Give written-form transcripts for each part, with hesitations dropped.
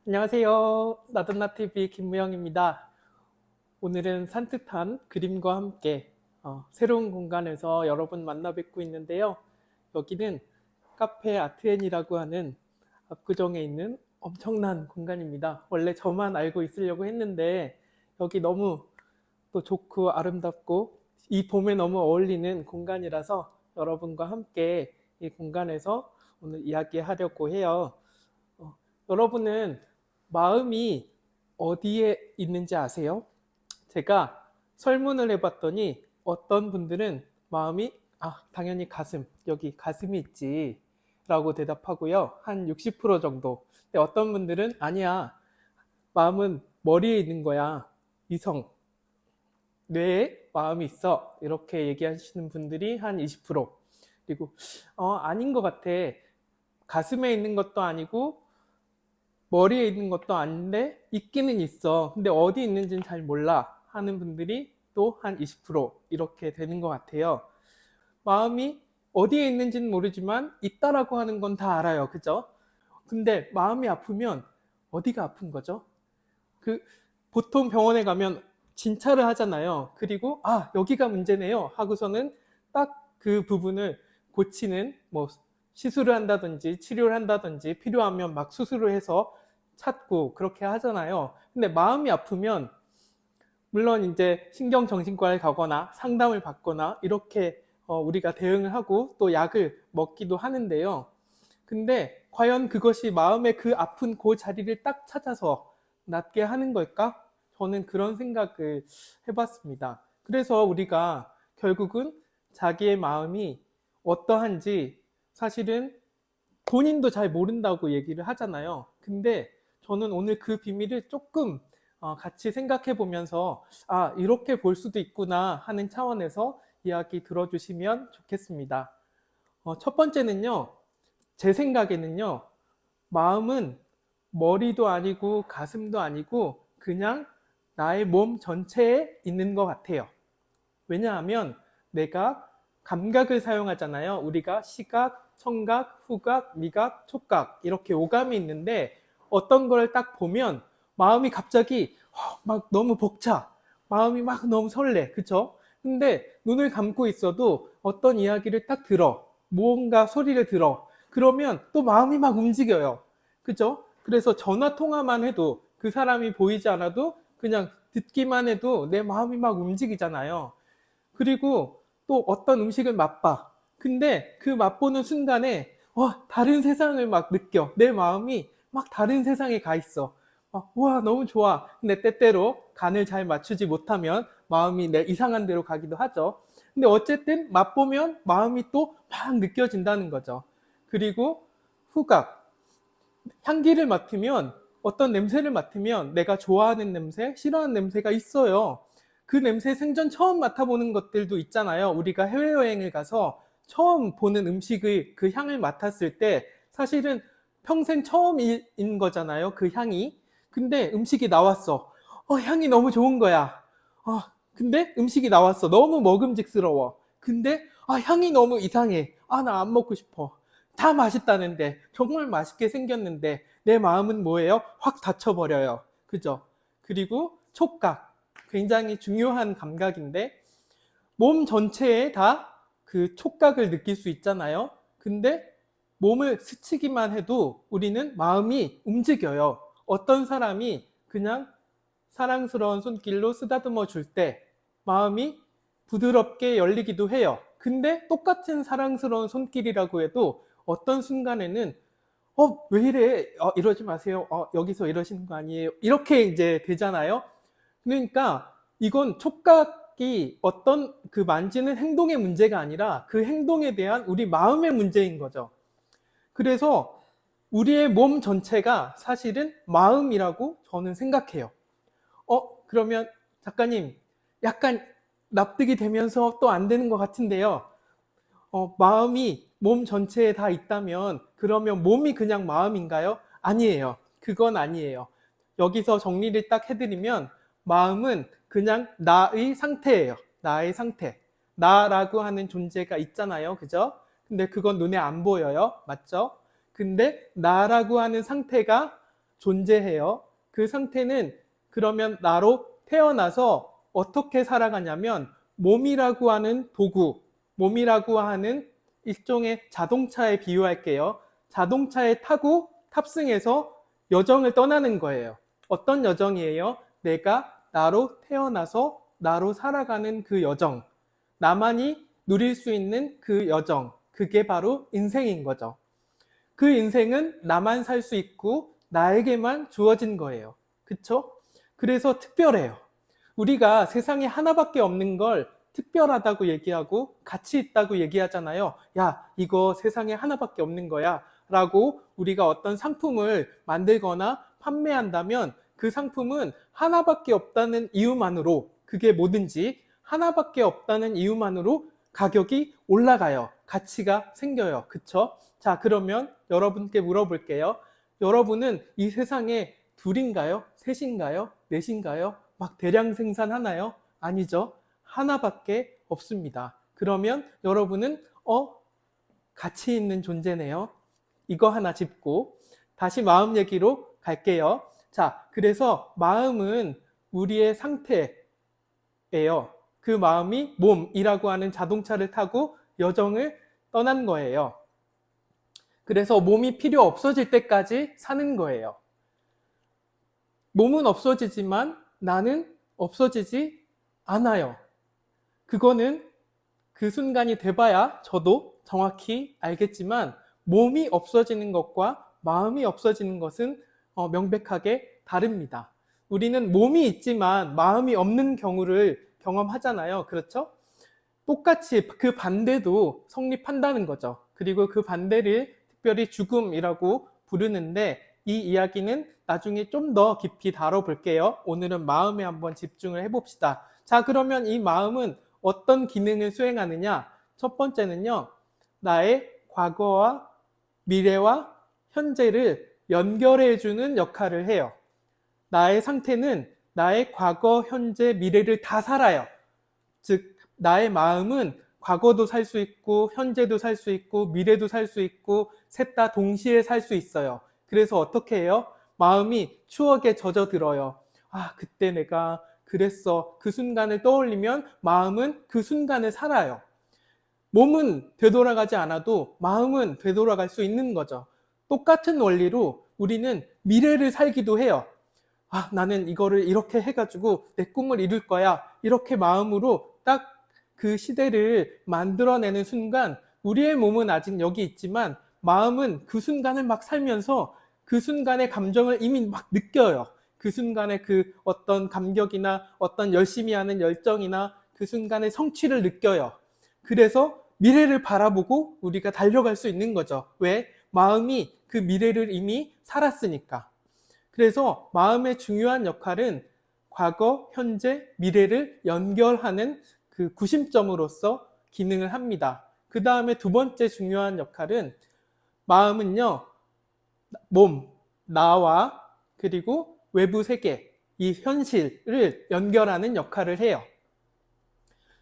안녕하세요. 나돈나TV 김무영입니다. 오늘은 산뜻한 그림과 함께 새로운 공간에서 여러분 만나 뵙고 있는데요. 여기는 카페 아트앤이라고 하는 압구정에 있는 엄청난 공간입니다. 원래 저만 알고 있으려고 했는데 여기 너무 또 좋고 아름답고 이 봄에 너무 어울리는 공간이라서 여러분과 함께 이 공간에서 오늘 이야기하려고 해요. 여러분은 마음이 어디에 있는지 아세요? 제가 설문을 해봤더니 어떤 분들은 마음이 당연히 가슴, 여기 가슴이 있지 라고 대답하고요. 한 60% 정도. 근데 어떤 분들은 아니야, 마음은 머리에 있는 거야. 이성, 뇌에 마음이 있어. 이렇게 얘기하시는 분들이 한 20%. 그리고 아닌 것 같아. 가슴에 있는 것도 아니고 머리에 있는 것도 아닌데 있기는 있어. 근데 어디 있는지는 잘 몰라 하는 분들이 또 한 20% 이렇게 되는 것 같아요. 마음이 어디에 있는지는 모르지만 있다라고 하는 건 다 알아요. 그죠? 근데 마음이 아프면 어디가 아픈 거죠? 그 보통 병원에 가면 진찰을 하잖아요. 그리고 여기가 문제네요 하고서는 딱 그 부분을 고치는 뭐 시술을 한다든지 치료를 한다든지 필요하면 막 수술을 해서 찾고 그렇게 하잖아요. 근데 마음이 아프면 물론 이제 신경정신과에 가거나 상담을 받거나 이렇게 우리가 대응을 하고 또 약을 먹기도 하는데요. 근데 과연 그것이 마음의 그 아픈 그 자리를 딱 찾아서 낫게 하는 걸까? 저는 그런 생각을 해봤습니다. 그래서 우리가 결국은 자기의 마음이 어떠한지 사실은 본인도 잘 모른다고 얘기를 하잖아요. 근데 저는 오늘 그 비밀을 조금 같이 생각해 보면서 이렇게 볼 수도 있구나 하는 차원에서 이야기 들어주시면 좋겠습니다. 첫 번째는요, 제 생각에는요, 마음은 머리도 아니고 가슴도 아니고 그냥 나의 몸 전체에 있는 것 같아요. 왜냐하면 내가 감각을 사용하잖아요. 우리가 시각, 청각, 후각, 미각, 촉각 이렇게 오감이 있는데 어떤 걸 딱 보면 마음이 갑자기 막 너무 벅차. 마음이 막 너무 설레. 그쵸? 근데 눈을 감고 있어도 어떤 이야기를 딱 들어. 무언가 소리를 들어. 그러면 또 마음이 막 움직여요. 그죠? 그래서 전화 통화만 해도 그 사람이 보이지 않아도 그냥 듣기만 해도 내 마음이 막 움직이잖아요. 그리고 또 어떤 음식을 맛봐. 근데 그 맛보는 순간에 다른 세상을 막 느껴. 내 마음이 막 다른 세상에 가 있어. 와, 너무 좋아. 근데 때때로 간을 잘 맞추지 못하면 마음이 내 이상한 데로 가기도 하죠. 근데 어쨌든 맛보면 마음이 또 막 느껴진다는 거죠. 그리고 후각. 향기를 맡으면 어떤 냄새를 맡으면 내가 좋아하는 냄새, 싫어하는 냄새가 있어요. 그 냄새 생전 처음 맡아보는 것들도 있잖아요. 우리가 해외여행을 가서 처음 보는 음식의 그 향을 맡았을 때 사실은 평생 처음인 거잖아요. 그 향이. 근데 음식이 나왔어. 향이 너무 좋은 거야. 근데 음식이 나왔어. 너무 먹음직스러워. 근데 향이 너무 이상해. 나 안 먹고 싶어. 다 맛있다는데 정말 맛있게 생겼는데 내 마음은 뭐예요? 확 닫혀버려요. 그죠? 그리고 촉각. 굉장히 중요한 감각인데 몸 전체에 다 그 촉각을 느낄 수 있잖아요. 근데 몸을 스치기만 해도 우리는 마음이 움직여요. 어떤 사람이 그냥 사랑스러운 손길로 쓰다듬어 줄 때 마음이 부드럽게 열리기도 해요. 근데 똑같은 사랑스러운 손길이라고 해도 어떤 순간에는 왜 이래? 이러지 마세요. 여기서 이러시는 거 아니에요? 이렇게 이제 되잖아요. 그러니까 이건 촉각이 어떤 그 만지는 행동의 문제가 아니라 그 행동에 대한 우리 마음의 문제인 거죠. 그래서 우리의 몸 전체가 사실은 마음이라고 저는 생각해요. 그러면 작가님, 약간 납득이 되면서 또 안 되는 것 같은데요. 마음이 몸 전체에 다 있다면 그러면 몸이 그냥 마음인가요? 아니에요. 그건 아니에요. 여기서 정리를 딱 해드리면 마음은 그냥 나의 상태예요. 나의 상태. 나라고 하는 존재가 있잖아요. 그죠? 근데 그건 눈에 안 보여요. 맞죠? 근데 나라고 하는 상태가 존재해요. 그 상태는 그러면 나로 태어나서 어떻게 살아가냐면 몸이라고 하는 도구, 몸이라고 하는 일종의 자동차에 비유할게요. 자동차에 타고 탑승해서 여정을 떠나는 거예요. 어떤 여정이에요? 내가 나로 태어나서 나로 살아가는 그 여정, 나만이 누릴 수 있는 그 여정, 그게 바로 인생인 거죠. 그 인생은 나만 살 수 있고 나에게만 주어진 거예요. 그쵸? 그래서 특별해요. 우리가 세상에 하나밖에 없는 걸 특별하다고 얘기하고 가치 있다고 얘기하잖아요. 야, 이거 세상에 하나밖에 없는 거야 라고 우리가 어떤 상품을 만들거나 판매한다면 그 상품은 하나밖에 없다는 이유만으로, 그게 뭐든지 하나밖에 없다는 이유만으로 가격이 올라가요. 가치가 생겨요. 그쵸? 자, 그러면 여러분께 물어볼게요. 여러분은 이 세상에 둘인가요? 셋인가요? 넷인가요? 막 대량 생산하나요? 아니죠. 하나밖에 없습니다. 그러면 여러분은 가치 있는 존재네요. 이거 하나 짚고 다시 마음 얘기로 갈게요. 자, 그래서 마음은 우리의 상태예요. 그 마음이 몸이라고 하는 자동차를 타고 여정을 떠난 거예요. 그래서 몸이 필요 없어질 때까지 사는 거예요. 몸은 없어지지만 나는 없어지지 않아요. 그거는 그 순간이 돼봐야 저도 정확히 알겠지만 몸이 없어지는 것과 마음이 없어지는 것은 명백하게 다릅니다. 우리는 몸이 있지만 마음이 없는 경우를 경험하잖아요. 그렇죠? 똑같이 그 반대도 성립한다는 거죠. 그리고 그 반대를 특별히 죽음이라고 부르는데 이 이야기는 나중에 좀 더 깊이 다뤄볼게요. 오늘은 마음에 한번 집중을 해봅시다. 자, 그러면 이 마음은 어떤 기능을 수행하느냐? 첫 번째는요, 나의 과거와 미래와 현재를 연결해주는 역할을 해요. 나의 상태는 나의 과거, 현재, 미래를 다 살아요. 즉, 나의 마음은 과거도 살 수 있고, 현재도 살 수 있고, 미래도 살 수 있고, 셋 다 동시에 살 수 있어요. 그래서 어떻게 해요? 마음이 추억에 젖어들어요. 아, 그때 내가 그랬어. 그 순간을 떠올리면 마음은 그 순간을 살아요. 몸은 되돌아가지 않아도 마음은 되돌아갈 수 있는 거죠. 똑같은 원리로 우리는 미래를 살기도 해요. 아, 나는 이거를 이렇게 해가지고 내 꿈을 이룰 거야. 이렇게 마음으로 딱 그 시대를 만들어내는 순간 우리의 몸은 아직 여기 있지만 마음은 그 순간을 막 살면서 그 순간의 감정을 이미 막 느껴요. 그 순간의 그 어떤 감격이나 어떤 열심히 하는 열정이나 그 순간의 성취를 느껴요. 그래서 미래를 바라보고 우리가 달려갈 수 있는 거죠. 왜? 마음이 그 미래를 이미 살았으니까. 그래서 마음의 중요한 역할은 과거, 현재, 미래를 연결하는 그 구심점으로서 기능을 합니다. 그 다음에 두 번째 중요한 역할은 마음은요, 몸, 나와 그리고 외부 세계, 이 현실을 연결하는 역할을 해요.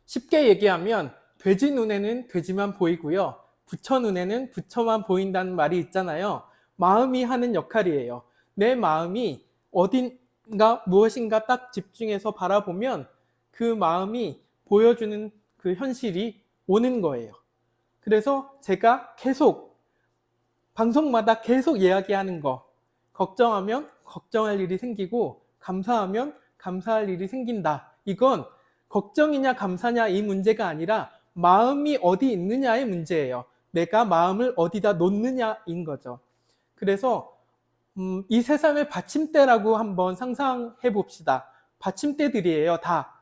쉽게 얘기하면 돼지 눈에는 돼지만 보이고요. 부처 눈에는 부처만 보인다는 말이 있잖아요. 마음이 하는 역할이에요. 내 마음이 어딘가 무엇인가 딱 집중해서 바라보면 그 마음이 보여주는 그 현실이 오는 거예요. 그래서 제가 계속 방송마다 계속 이야기하는 거, 걱정하면 걱정할 일이 생기고 감사하면 감사할 일이 생긴다. 이건 걱정이냐 감사냐 이 문제가 아니라 마음이 어디 있느냐의 문제예요. 내가 마음을 어디다 놓느냐인 거죠. 그래서 이 세상을 받침대라고 한번 상상해 봅시다. 받침대들이에요, 다.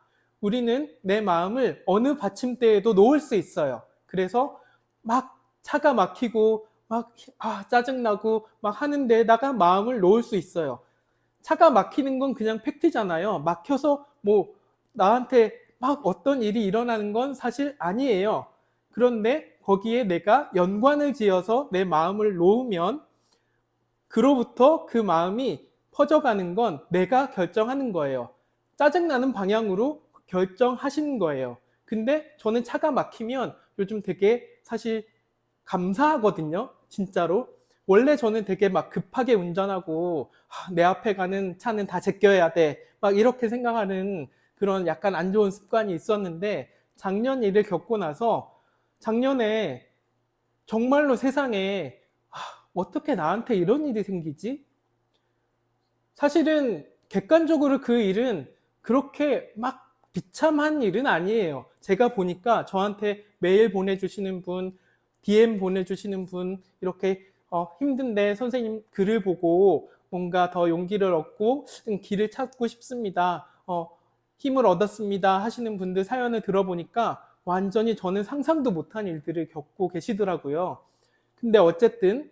우리는 내 마음을 어느 받침대에도 놓을 수 있어요. 그래서 막 차가 막히고 막 짜증나고 막 하는 데에다가 마음을 놓을 수 있어요. 차가 막히는 건 그냥 팩트잖아요. 막혀서 뭐 나한테 막 어떤 일이 일어나는 건 사실 아니에요. 그런데 거기에 내가 연관을 지어서 내 마음을 놓으면 그로부터 그 마음이 퍼져가는 건 내가 결정하는 거예요. 짜증나는 방향으로 결정하시는 거예요. 근데 저는 차가 막히면 요즘 되게 사실 감사하거든요. 진짜로. 원래 저는 되게 막 급하게 운전하고 내 앞에 가는 차는 다 제껴야 돼. 막 이렇게 생각하는 그런 약간 안 좋은 습관이 있었는데 작년 일을 겪고 나서 작년에 정말로 세상에 어떻게 나한테 이런 일이 생기지? 사실은 객관적으로 그 일은 그렇게 막 비참한 일은 아니에요. 제가 보니까 저한테 메일 보내주시는 분, DM 보내주시는 분, 이렇게 힘든데 선생님 글을 보고 뭔가 더 용기를 얻고 길을 찾고 싶습니다. 힘을 얻었습니다 하시는 분들 사연을 들어보니까 완전히 저는 상상도 못한 일들을 겪고 계시더라고요. 근데 어쨌든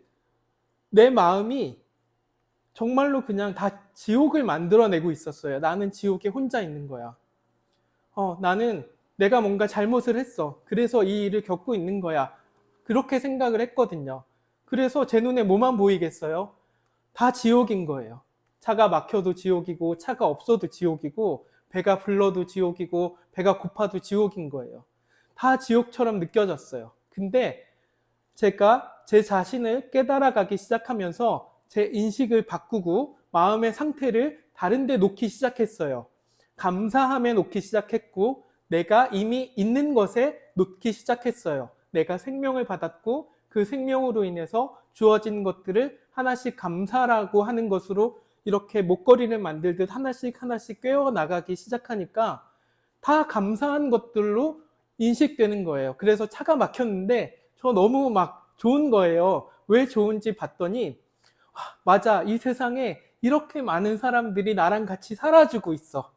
내 마음이 정말로 그냥 다 지옥을 만들어내고 있었어요. 나는 지옥에 혼자 있는 거야. 나는 내가 뭔가 잘못을 했어. 그래서 이 일을 겪고 있는 거야. 그렇게 생각을 했거든요. 그래서 제 눈에 뭐만 보이겠어요? 다 지옥인 거예요. 차가 막혀도 지옥이고, 차가 없어도 지옥이고, 배가 불러도 지옥이고, 배가 고파도 지옥인 거예요. 다 지옥처럼 느껴졌어요. 근데 제가 제 자신을 깨달아가기 시작하면서 제 인식을 바꾸고 마음의 상태를 다른 데 놓기 시작했어요. 감사함에 놓기 시작했고 내가 이미 있는 것에 놓기 시작했어요. 내가 생명을 받았고 그 생명으로 인해서 주어진 것들을 하나씩 감사라고 하는 것으로 이렇게 목걸이를 만들듯 하나씩 하나씩 꿰어 나가기 시작하니까 다 감사한 것들로 인식되는 거예요. 그래서 차가 막혔는데 저 너무 막 좋은 거예요. 왜 좋은지 봤더니 맞아, 이 세상에 이렇게 많은 사람들이 나랑 같이 살아주고 있어.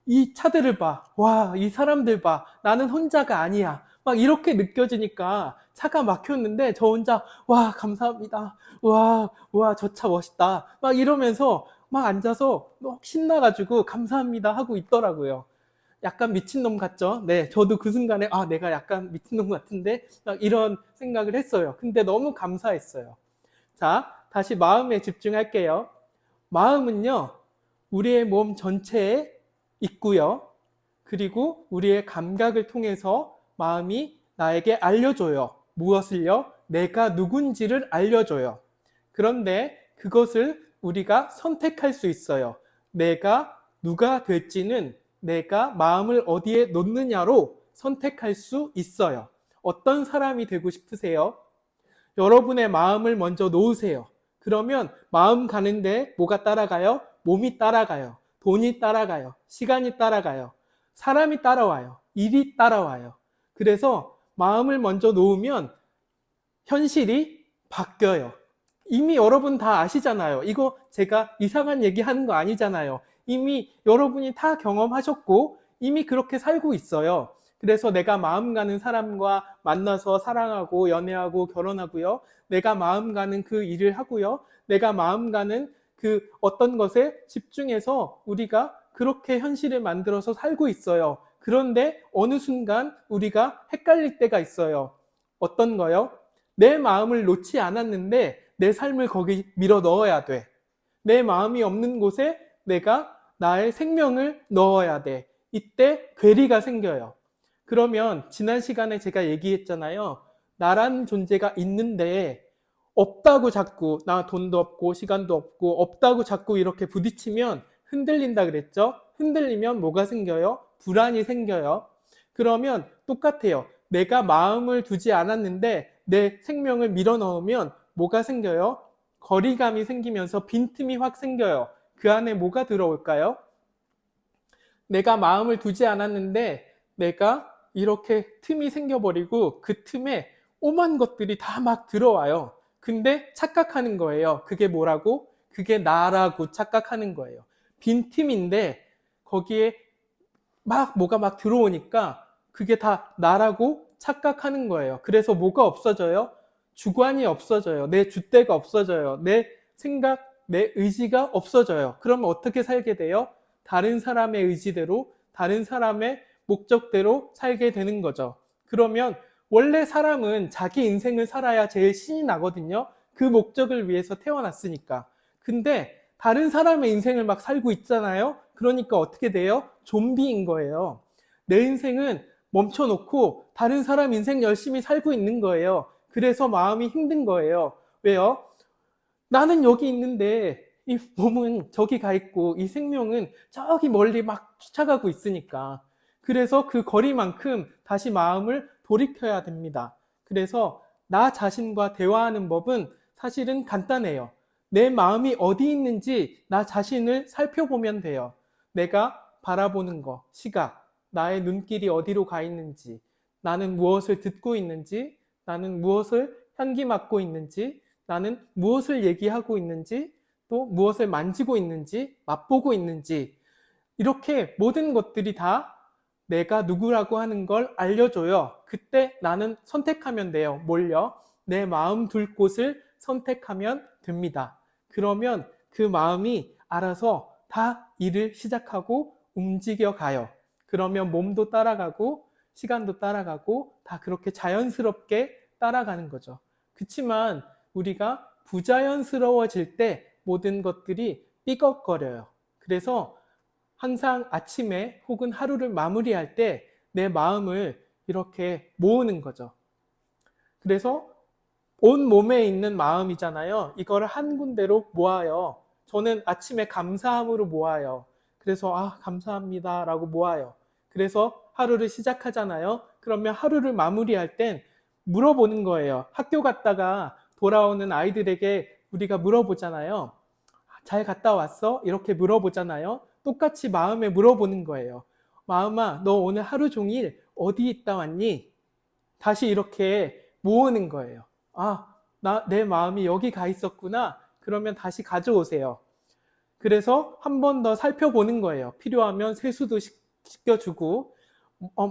이 차들을 봐. 와, 이 사람들 봐. 나는 혼자가 아니야. 막 이렇게 느껴지니까 차가 막혔는데 저 혼자 와, 감사합니다. 와, 저 차 멋있다. 막 이러면서 막 앉아서 막 신나가지고 감사합니다 하고 있더라고요. 약간 미친놈 같죠? 네, 저도 그 순간에 내가 약간 미친놈 같은데 막 이런 생각을 했어요. 근데 너무 감사했어요. 자, 다시 마음에 집중할게요. 마음은요, 우리의 몸 전체에 있고요. 그리고 우리의 감각을 통해서 마음이 나에게 알려줘요. 무엇을요? 내가 누군지를 알려줘요. 그런데 그것을 우리가 선택할 수 있어요. 내가 누가 될지는 내가 마음을 어디에 놓느냐로 선택할 수 있어요. 어떤 사람이 되고 싶으세요? 여러분의 마음을 먼저 놓으세요. 그러면 마음 가는데 뭐가 따라가요? 몸이 따라가요. 돈이 따라가요. 시간이 따라가요. 사람이 따라와요. 일이 따라와요. 그래서 마음을 먼저 놓으면 현실이 바뀌어요. 이미 여러분 다 아시잖아요. 이거 제가 이상한 얘기 하는 거 아니잖아요. 이미 여러분이 다 경험하셨고 이미 그렇게 살고 있어요. 그래서 내가 마음 가는 사람과 만나서 사랑하고 연애하고 결혼하고요. 내가 마음 가는 그 일을 하고요. 내가 마음 가는 그 어떤 것에 집중해서 우리가 그렇게 현실을 만들어서 살고 있어요. 그런데 어느 순간 우리가 헷갈릴 때가 있어요. 어떤 거요? 내 마음을 놓지 않았는데 내 삶을 거기 밀어 넣어야 돼. 내 마음이 없는 곳에 내가 나의 생명을 넣어야 돼. 이때 괴리가 생겨요. 그러면 지난 시간에 제가 얘기했잖아요. 나라는 존재가 있는데 없다고 자꾸 나 돈도 없고 시간도 없고 없다고 자꾸 이렇게 부딪히면 흔들린다 그랬죠? 흔들리면 뭐가 생겨요? 불안이 생겨요. 그러면 똑같아요. 내가 마음을 두지 않았는데 내 생명을 밀어넣으면 뭐가 생겨요? 거리감이 생기면서 빈틈이 확 생겨요. 그 안에 뭐가 들어올까요? 내가 마음을 두지 않았는데 내가 이렇게 틈이 생겨버리고 그 틈에 오만 것들이 다 막 들어와요. 근데 착각하는 거예요. 그게 뭐라고? 그게 나라고 착각하는 거예요. 빈틈인데 거기에 뭐가 막 들어오니까 그게 다 나라고 착각하는 거예요. 그래서 뭐가 없어져요? 주관이 없어져요. 내 줏대가 없어져요. 내 생각, 내 의지가 없어져요. 그러면 어떻게 살게 돼요? 다른 사람의 의지대로, 다른 사람의 목적대로 살게 되는 거죠. 그러면 원래 사람은 자기 인생을 살아야 제일 신이 나거든요. 그 목적을 위해서 태어났으니까. 근데 다른 사람의 인생을 막 살고 있잖아요. 그러니까 어떻게 돼요? 좀비인 거예요. 내 인생은 멈춰놓고 다른 사람 인생 열심히 살고 있는 거예요. 그래서 마음이 힘든 거예요. 왜요? 나는 여기 있는데 이 몸은 저기 가 있고 이 생명은 저기 멀리 막 쫓아가고 있으니까. 그래서 그 거리만큼 다시 마음을 돌이켜야 됩니다. 그래서 나 자신과 대화하는 법은 사실은 간단해요. 내 마음이 어디 있는지 나 자신을 살펴보면 돼요. 내가 바라보는 거, 시각, 나의 눈길이 어디로 가 있는지, 나는 무엇을 듣고 있는지, 나는 무엇을 향기 맡고 있는지, 나는 무엇을 얘기하고 있는지, 또 무엇을 만지고 있는지, 맛보고 있는지, 이렇게 모든 것들이 다 내가 누구라고 하는 걸 알려줘요. 그때 나는 선택하면 돼요. 뭘요? 내 마음 둘 곳을 선택하면 됩니다. 그러면 그 마음이 알아서 다 일을 시작하고 움직여 가요. 그러면 몸도 따라가고 시간도 따라가고 다 그렇게 자연스럽게 따라가는 거죠. 그렇지만 우리가 부자연스러워질 때 모든 것들이 삐걱거려요. 그래서 항상 아침에 혹은 하루를 마무리할 때 내 마음을 이렇게 모으는 거죠. 그래서 온 몸에 있는 마음이잖아요. 이거를 한 군데로 모아요. 저는 아침에 감사함으로 모아요. 그래서 감사합니다 라고 모아요. 그래서 하루를 시작하잖아요. 그러면 하루를 마무리할 땐 물어보는 거예요. 학교 갔다가 돌아오는 아이들에게 우리가 물어보잖아요. 잘 갔다 왔어? 이렇게 물어보잖아요. 똑같이 마음에 물어보는 거예요. 마음아, 너 오늘 하루 종일 어디 있다 왔니? 다시 이렇게 모으는 거예요. 내 마음이 여기 가 있었구나. 그러면 다시 가져오세요. 그래서 한 번 더 살펴보는 거예요. 필요하면 세수도 시켜주고,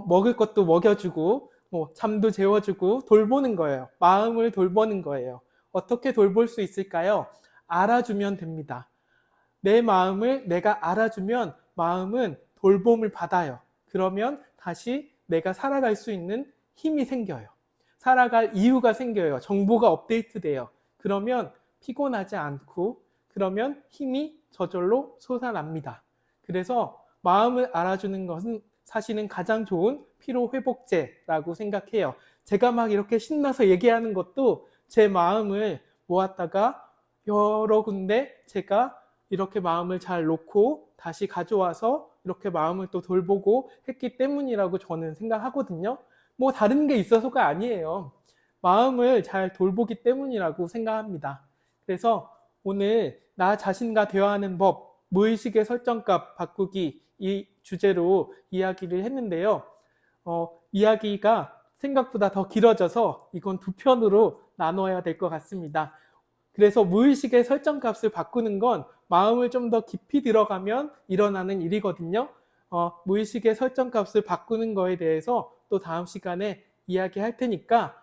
먹을 것도 먹여주고, 잠도 재워주고, 돌보는 거예요. 마음을 돌보는 거예요. 어떻게 돌볼 수 있을까요? 알아주면 됩니다. 내 마음을 내가 알아주면 마음은 돌봄을 받아요. 그러면 다시 내가 살아갈 수 있는 힘이 생겨요. 살아갈 이유가 생겨요. 정보가 업데이트돼요. 그러면 피곤하지 않고 그러면 힘이 저절로 솟아납니다. 그래서 마음을 알아주는 것은 사실은 가장 좋은 피로회복제라고 생각해요. 제가 막 이렇게 신나서 얘기하는 것도 제 마음을 모았다가 여러 군데 제가 이렇게 마음을 잘 놓고 다시 가져와서 이렇게 마음을 또 돌보고 했기 때문이라고 저는 생각하거든요. 뭐 다른 게 있어서가 아니에요. 마음을 잘 돌보기 때문이라고 생각합니다. 그래서 오늘 나 자신과 대화하는 법, 무의식의 설정값 바꾸기 이 주제로 이야기를 했는데요. 이야기가 생각보다 더 길어져서 이건 두 편으로 나눠야 될 것 같습니다. 그래서 무의식의 설정값을 바꾸는 건 마음을 좀 더 깊이 들어가면 일어나는 일이거든요. 무의식의 설정값을 바꾸는 거에 대해서 또 다음 시간에 이야기할 테니까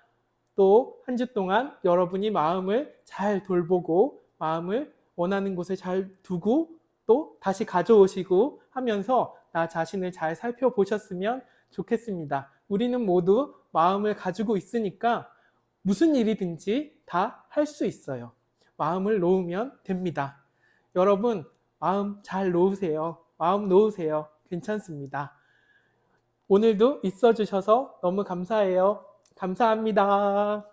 또 한 주 동안 여러분이 마음을 잘 돌보고 마음을 원하는 곳에 잘 두고 또 다시 가져오시고 하면서 나 자신을 잘 살펴보셨으면 좋겠습니다. 우리는 모두 마음을 가지고 있으니까 무슨 일이든지 다 할 수 있어요. 마음을 놓으면 됩니다. 여러분, 마음 잘 놓으세요. 마음 놓으세요. 괜찮습니다. 오늘도 있어 주셔서 너무 감사해요. 감사합니다.